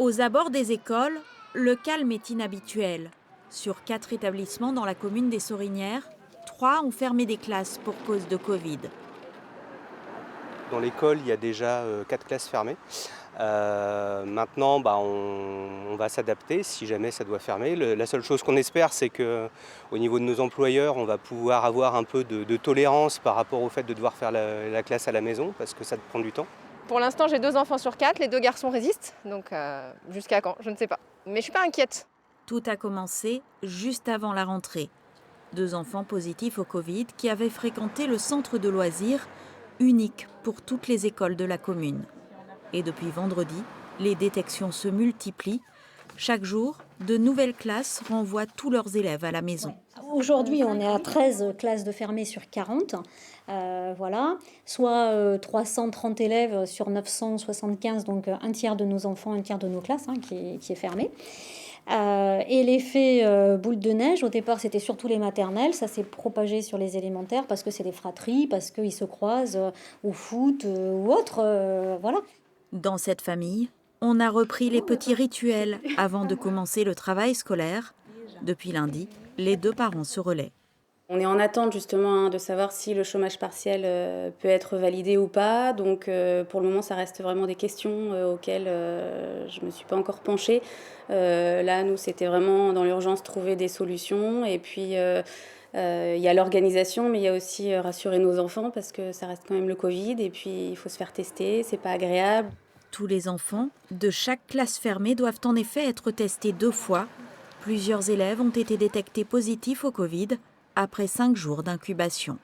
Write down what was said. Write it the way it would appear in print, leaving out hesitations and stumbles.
Aux abords des écoles, le calme est inhabituel. Sur 4 établissements dans la commune des Sorinières, 3 ont fermé des classes pour cause de Covid. Dans l'école, il y a déjà 4 classes fermées. Maintenant, on va s'adapter si jamais ça doit fermer. La seule chose qu'on espère, c'est qu'au niveau de nos employeurs, on va pouvoir avoir un peu de tolérance par rapport au fait de devoir faire la classe à la maison, parce que ça prend du temps. Pour l'instant, j'ai 2 enfants sur 4, les 2 garçons résistent, donc jusqu'à quand? Je ne sais pas. Mais je suis pas inquiète. Tout a commencé juste avant la rentrée. 2 enfants positifs au Covid qui avaient fréquenté le centre de loisirs, unique pour toutes les écoles de la commune. Et depuis vendredi, les détections se multiplient. Chaque jour, de nouvelles classes renvoient tous leurs élèves à la maison. Aujourd'hui, on est à 13 classes de fermées sur 40, voilà, soit 330 élèves sur 975, donc un tiers de nos enfants, un tiers de nos classes qui est fermé. Et l'effet boule de neige, au départ, c'était surtout les maternelles, ça s'est propagé sur les élémentaires parce que c'est des fratries, parce qu'ils se croisent au foot ou autre, voilà. Dans cette famille, on a repris les petits rituels avant de commencer le travail scolaire. Depuis lundi, les 2 parents se relaient. On est en attente justement de savoir si le chômage partiel peut être validé ou pas. Donc pour le moment, ça reste vraiment des questions auxquelles je ne me suis pas encore penchée. Là, nous, c'était vraiment dans l'urgence trouver des solutions. Et puis, il y a l'organisation, mais il y a aussi rassurer nos enfants parce que ça reste quand même le Covid. Et puis, il faut se faire tester, c'est pas agréable. Tous les enfants de chaque classe fermée doivent en effet être testés 2 fois. Plusieurs élèves ont été détectés positifs au Covid après 5 jours d'incubation.